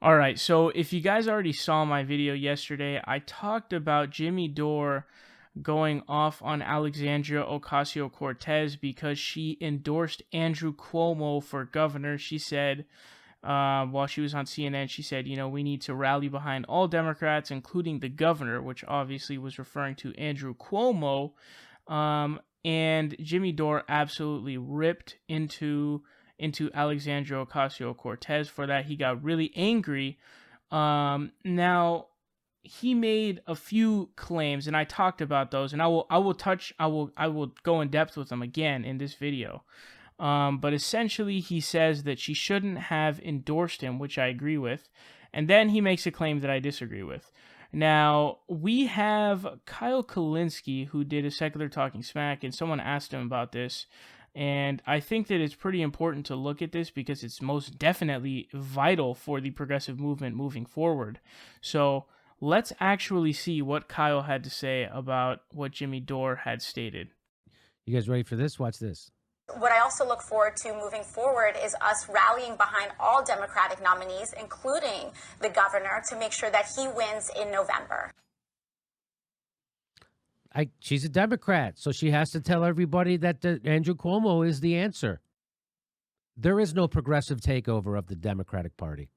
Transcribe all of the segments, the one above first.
All right, so if you guys already saw my video yesterday, I talked about Jimmy Dore going off on Alexandria Ocasio-Cortez because she endorsed Andrew Cuomo for governor. She said, while she was on CNN, she said, we need to rally behind all Democrats, including the governor, which obviously was referring to Andrew Cuomo. And Jimmy Dore absolutely ripped into Alexandria Ocasio-Cortez for that. He got really angry. Now he made a few claims, and I talked about those, and I will go in depth with them again in this video. But essentially, he says that she shouldn't have endorsed him, which I agree with, and then he makes a claim that I disagree with. Now, we have Kyle Kulinski, who did a Secular Talking Smack, and someone asked him about this. And I think that it's pretty important to look at this because it's most definitely vital for the progressive movement moving forward. So let's actually see what Kyle had to say about what Jimmy Dore had stated. You guys ready for this? Watch this. What I also look forward to moving forward is us rallying behind all Democratic nominees, including the governor, to make sure that he wins in November. She's a Democrat, so she has to tell everybody that Andrew Cuomo is the answer. There is no progressive takeover of the Democratic Party.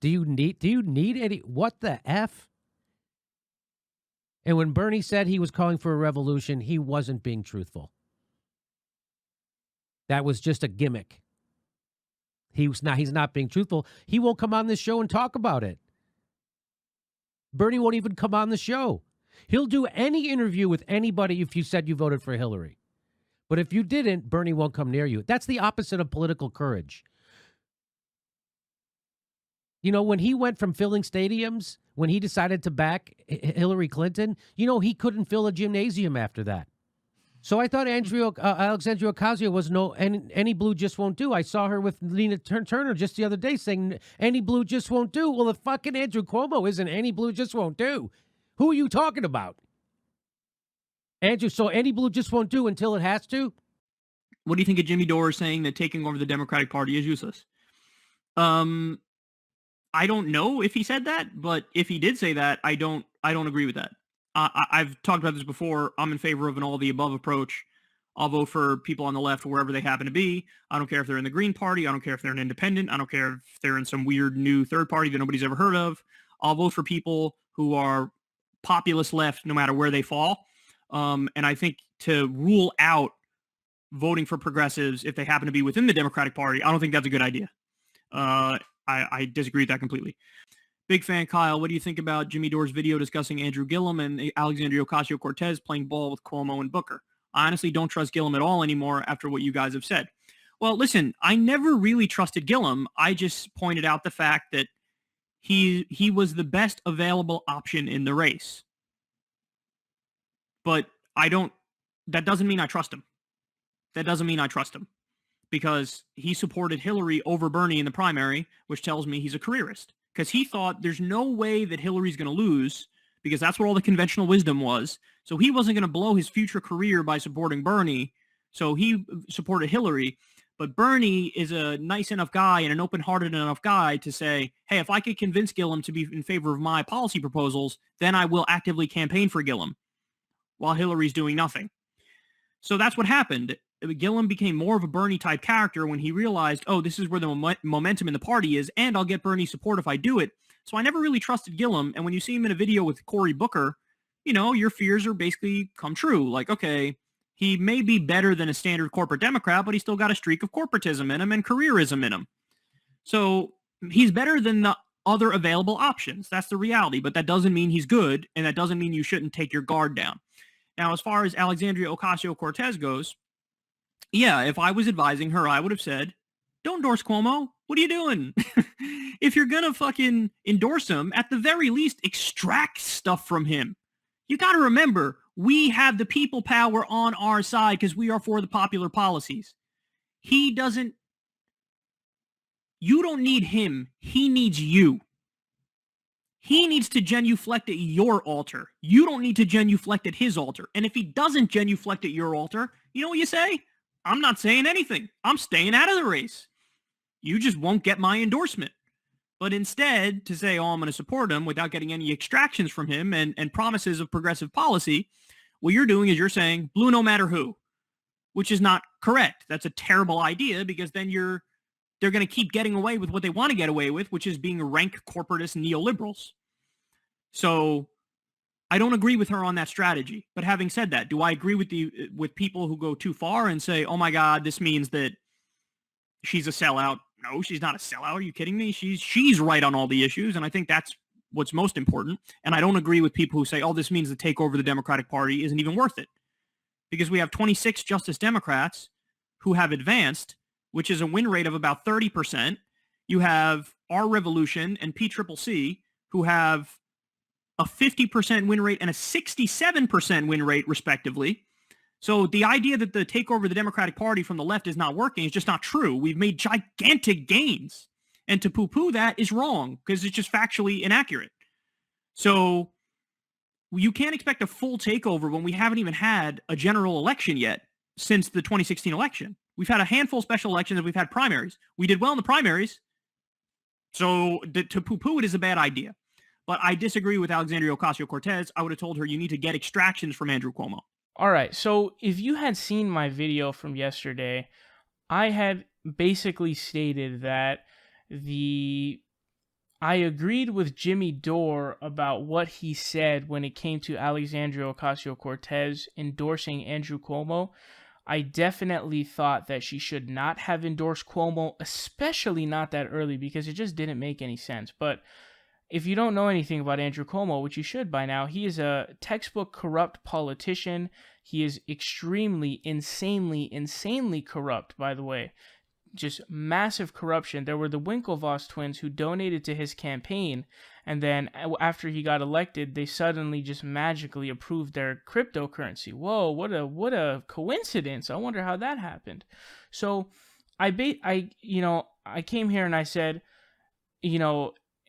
Do you need any? What the F? And when Bernie said he was calling for a revolution, he wasn't being truthful. That was just a gimmick. He's not being truthful. He won't come on this show and talk about it. Bernie won't even come on the show. He'll do any interview with anybody if you said you voted for Hillary. But if you didn't, Bernie won't come near you. That's the opposite of political courage. You know, when he went from filling stadiums, when he decided to back Hillary Clinton, he couldn't fill a gymnasium after that. So I thought Alexandria Ocasio was any blue just won't do. I saw her with Lena Turner just the other day saying any blue just won't do. Well, if fucking Andrew Cuomo isn't any blue just won't do, who are you talking about? Andrew, so any blue just won't do until it has to? What do you think of Jimmy Dore saying that taking over the Democratic Party is useless? I don't know if he said that, but if he did say that, I don't agree with that. I've talked about this before. I'm in favor of an all-the-above approach. I'll vote for people on the left wherever they happen to be. I don't care if they're in the Green Party. I don't care if they're an independent. I don't care if they're in some weird new third party that nobody's ever heard of. I'll vote for people who are populist left no matter where they fall. And I think to rule out voting for progressives if they happen to be within the Democratic Party, I don't think that's a good idea. I disagree with that completely. Big fan, Kyle. What do you think about Jimmy Dore's video discussing Andrew Gillum and Alexandria Ocasio-Cortez playing ball with Cuomo and Booker? I honestly don't trust Gillum at all anymore after what you guys have said. Well, listen, I never really trusted Gillum. I just pointed out the fact that he was the best available option in the race. But that doesn't mean I trust him. That doesn't mean I trust him. Because he supported Hillary over Bernie in the primary, which tells me he's a careerist. Because he thought there's no way that Hillary's going to lose, because that's what all the conventional wisdom was. So he wasn't going to blow his future career by supporting Bernie. So he supported Hillary. But Bernie is a nice enough guy and an open-hearted enough guy to say, hey, if I could convince Gillum to be in favor of my policy proposals, then I will actively campaign for Gillum, while Hillary's doing nothing. So that's what happened. Gillum became more of a Bernie-type character when he realized, oh, this is where the momentum in the party is, and I'll get Bernie's support if I do it. So I never really trusted Gillum, and when you see him in a video with Cory Booker, your fears are basically come true. Like, okay, he may be better than a standard corporate Democrat, but he's still got a streak of corporatism in him and careerism in him. So he's better than the other available options. That's the reality, but that doesn't mean he's good, and that doesn't mean you shouldn't take your guard down. Now, as far as Alexandria Ocasio-Cortez goes, yeah, if I was advising her, I would have said, don't endorse Cuomo. What are you doing? If you're going to fucking endorse him, at the very least, extract stuff from him. You got to remember, we have the people power on our side because we are for the popular policies. You don't need him. He needs you. He needs to genuflect at your altar. You don't need to genuflect at his altar. And if he doesn't genuflect at your altar, you know what you say? I'm not saying anything. I'm staying out of the race. You just won't get my endorsement. But instead, to say, oh, I'm going to support him without getting any extractions from him and promises of progressive policy, what you're doing is you're saying blue no matter who, which is not correct. That's a terrible idea, because then they're going to keep getting away with what they want to get away with, which is being rank corporatist neoliberals. So I don't agree with her on that strategy. But having said that, do I agree with people who go too far and say, oh my God, this means that she's a sellout? No, she's not a sellout. Are you kidding me? She's right on all the issues, and I think that's what's most important. And I don't agree with people who say, oh, this means the takeover of the Democratic Party isn't even worth it. Because we have 26 Justice Democrats who have advanced, which is a win rate of about 30%. You have Our Revolution and PCCC, who have a 50% win rate and a 67% win rate, respectively. So the idea that the takeover of the Democratic Party from the left is not working is just not true. We've made gigantic gains. And to poo-poo that is wrong, because it's just factually inaccurate. So you can't expect a full takeover when we haven't even had a general election yet since the 2016 election. We've had a handful of special elections and we've had primaries. We did well in the primaries. So to poo-poo it is a bad idea. But I disagree with Alexandria Ocasio-Cortez. I would have told her you need to get extractions from Andrew Cuomo. All right, so if you had seen my video from yesterday, I had basically stated that I agreed with Jimmy Dore about what he said when it came to Alexandria Ocasio-Cortez endorsing Andrew Cuomo. I definitely thought that she should not have endorsed Cuomo, especially not that early, because it just didn't make any sense. But if you don't know anything about Andrew Cuomo, which you should by now, he is a textbook corrupt politician. He is extremely, insanely corrupt, by the way. Just massive corruption. There were the Winklevoss twins who donated to his campaign, and then after he got elected, they suddenly just magically approved their cryptocurrency. Whoa, what a coincidence. I wonder how that happened. So I came here and I said,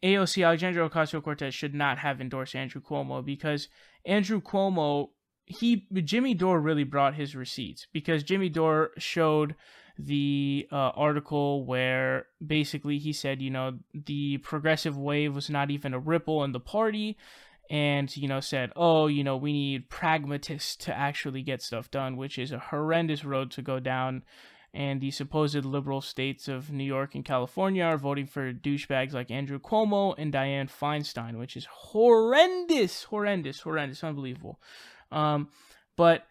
AOC, Alexandria Ocasio-Cortez, should not have endorsed Andrew Cuomo, because Andrew Cuomo, Jimmy Dore really brought his receipts, because Jimmy Dore showed the article where basically he said, the progressive wave was not even a ripple in the party, and, said, we need pragmatists to actually get stuff done, which is a horrendous road to go down. And the supposed liberal states of New York and California are voting for douchebags like Andrew Cuomo and Dianne Feinstein, which is horrendous, unbelievable. But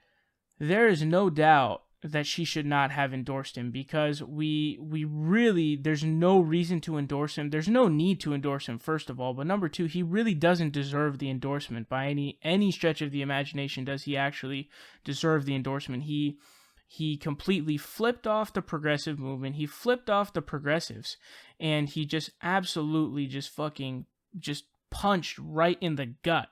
there is no doubt that she should not have endorsed him, because we really, there's no reason to endorse him. There's no need to endorse him, first of all. But number two, he really doesn't deserve the endorsement by any stretch of the imagination. Does he actually deserve the endorsement? He completely flipped off the progressive movement. He flipped off the progressives, and he just absolutely just punched right in the gut.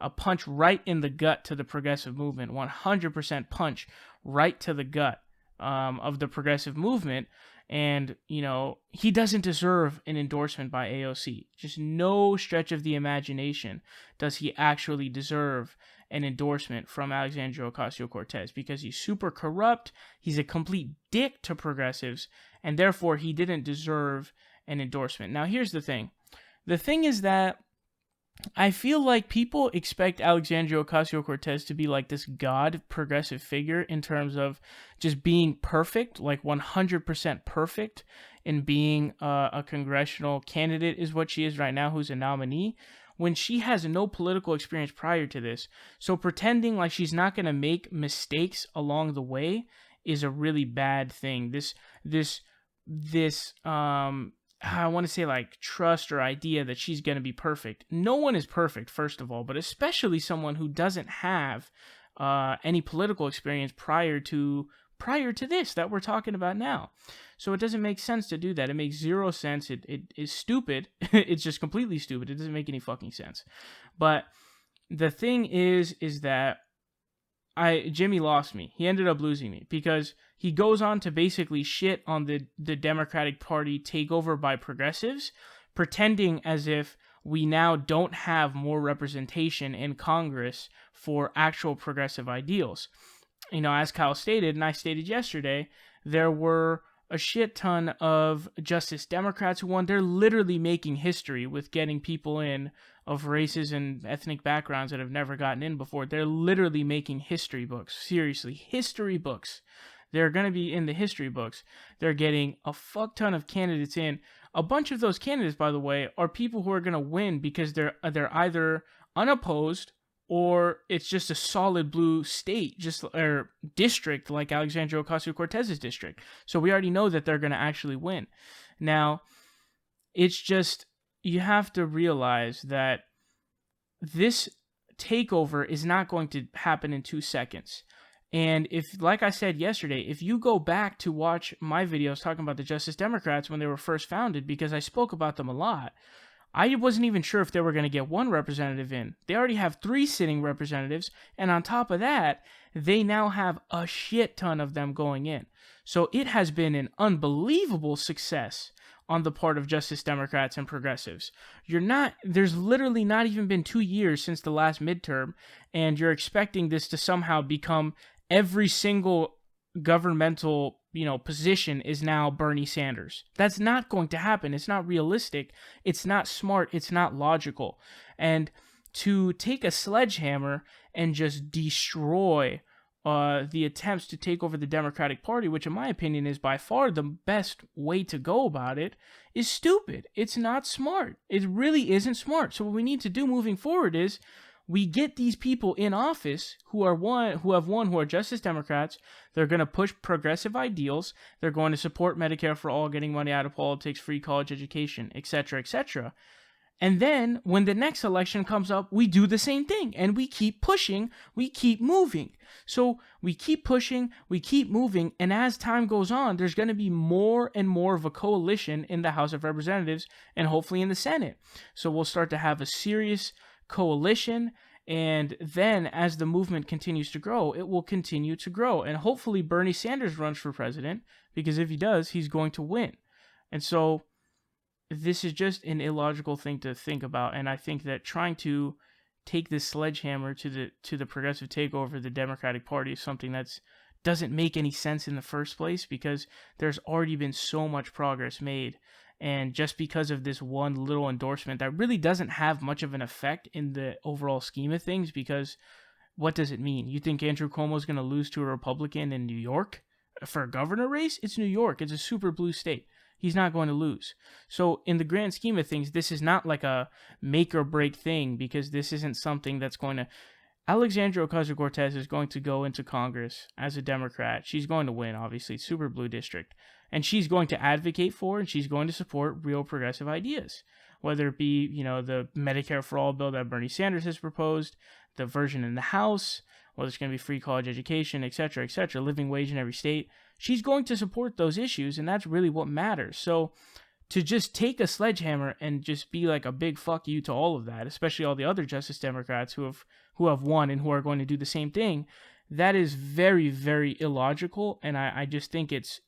A punch right in the gut to the progressive movement. 100% punch right to the gut of the progressive movement. And, he doesn't deserve an endorsement by AOC. Just no stretch of the imagination does he actually deserve an endorsement from Alexandria Ocasio-Cortez, because he's super corrupt, he's a complete dick to progressives, and therefore he didn't deserve an endorsement. Now, here's the thing. The thing is that I feel like people expect Alexandria Ocasio-Cortez to be like this god progressive figure in terms of just being perfect, like 100% perfect in being a congressional candidate is what she is right now, who's a nominee, when she has no political experience prior to this. So pretending like she's not going to make mistakes along the way is a really bad thing. This I want to say like trust or idea that she's going to be perfect. No one is perfect, first of all, but especially someone who doesn't have any political experience prior to this that we're talking about now. So it doesn't make sense to do that. It makes zero sense. It is stupid. It's just completely stupid. It doesn't make any fucking sense. But the thing is that Jimmy lost me. He ended up losing me, because he goes on to basically shit on the Democratic Party takeover by progressives, pretending as if we now don't have more representation in Congress for actual progressive ideals. As Kyle stated, and I stated yesterday, there were a shit ton of Justice Democrats who won. They're literally making history with getting people in of races and ethnic backgrounds that have never gotten in before. They're literally making history books. Seriously, history books. They're going to be in the history books. They're getting a fuck ton of candidates in. A bunch of those candidates, by the way, are people who are going to win because they're either unopposed or it's just a solid blue state, just or district like Alexandria Ocasio-Cortez's district. So we already know that they're going to actually win. Now, it's just, you have to realize that this takeover is not going to happen in 2 seconds. And if, like I said yesterday, if you go back to watch my videos talking about the Justice Democrats when they were first founded, because I spoke about them a lot, I wasn't even sure if they were going to get one representative in. They already have 3 sitting representatives, and on top of that, they now have a shit ton of them going in. So it has been an unbelievable success on the part of Justice Democrats and progressives. There's literally not even been 2 years since the last midterm, and you're expecting this to somehow become every single governmental, position is now Bernie Sanders. That's not going to happen. It's not realistic. It's not smart. It's not logical. And to take a sledgehammer and just destroy the attempts to take over the Democratic Party, which in my opinion is by far the best way to go about it, is stupid. It's not smart. It really isn't smart. So what we need to do moving forward is we get these people in office who are Justice Democrats. They're going to push progressive ideals. They're going to support Medicare for all, getting money out of politics, free college education, etc., etc. And then when the next election comes up, we do the same thing and we keep pushing, we keep moving. So we keep pushing, we keep moving, and as time goes on, there's going to be more and more of a coalition in the House of Representatives and hopefully in the Senate. So we'll start to have a serious coalition, and then as the movement continues to grow, it will continue to grow, and hopefully Bernie Sanders runs for president, because if he does, he's going to win. And so this is just an illogical thing to think about, and I think that trying to take this sledgehammer to the progressive takeover of the Democratic Party is something that doesn't make any sense in the first place, because there's already been so much progress made. And just because of this one little endorsement that really doesn't have much of an effect in the overall scheme of things, because what does it mean? You think Andrew Cuomo is going to lose to a Republican in New York for a governor race? It's New York. It's a super blue state. He's not going to lose. So in the grand scheme of things, this is not like a make or break thing, because this isn't something that's going to... Alexandria Ocasio-Cortez is going to go into Congress as a Democrat. She's going to win, obviously, super blue district. And she's going to advocate for and she's going to support real progressive ideas, whether it be, the Medicare for all bill that Bernie Sanders has proposed, the version in the House, whether it's going to be free college education, etc., living wage in every state. She's going to support those issues, and that's really what matters. So to just take a sledgehammer and just be like a big fuck you to all of that, especially all the other Justice Democrats who have won and who are going to do the same thing, that is very, very illogical, and I just think it's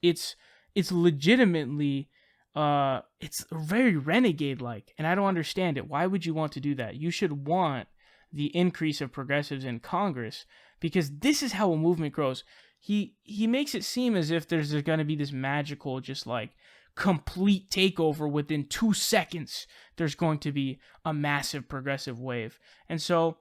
legitimately, it's very renegade-like, and I don't understand it. Why would you want to do that? You should want the increase of progressives in Congress, because this is how a movement grows. He makes it seem as if there's going to be this magical, just like, complete takeover within 2 seconds. There's going to be a massive progressive wave. And so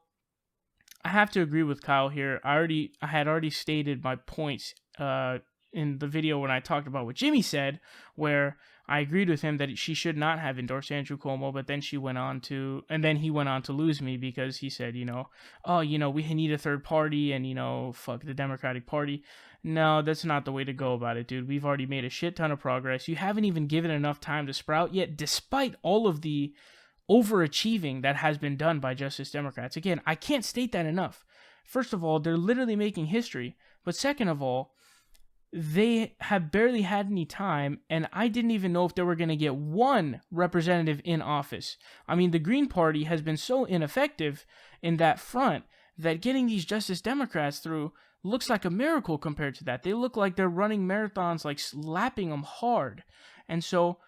I have to agree with Kyle here. I had already stated my points in the video when I talked about what Jimmy said, where I agreed with him that she should not have endorsed Andrew Cuomo, but then he went on to lose me, because he said, we need a third party and, fuck the Democratic Party. No, that's not the way to go about it, dude. We've already made a shit ton of progress. You haven't even given enough time to sprout yet, despite all of the overachieving that has been done by Justice Democrats. Again, I can't state that enough. First of all, they're literally making history. But second of all, they have barely had any time, and I didn't even know if they were going to get one representative in office. I mean, the Green Party has been so ineffective in that front that getting these Justice Democrats through looks like a miracle compared to that. They look like they're running marathons, like slapping them hard. And so,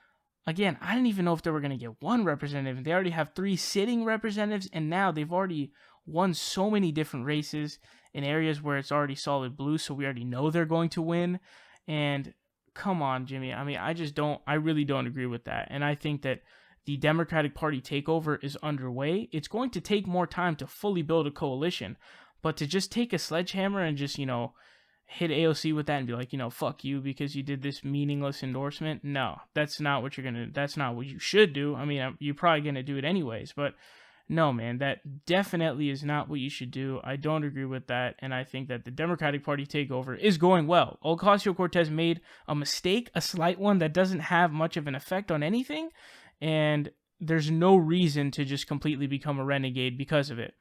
again, I didn't even know if they were going to get one representative. They already have 3 sitting representatives, and now they've already won so many different races in areas where it's already solid blue, so we already know they're going to win. And come on, Jimmy. I mean, I really don't agree with that. And I think that the Democratic Party takeover is underway. It's going to take more time to fully build a coalition, but to just take a sledgehammer and just, hit AOC with that and be like, fuck you because you did this meaningless endorsement. No, that's not what you should do. I mean, you're probably going to do it anyways, but no, man, that definitely is not what you should do. I don't agree with that, and I think that the Democratic Party takeover is going well. Ocasio-Cortez made a mistake, a slight one that doesn't have much of an effect on anything, and there's no reason to just completely become a renegade because of it.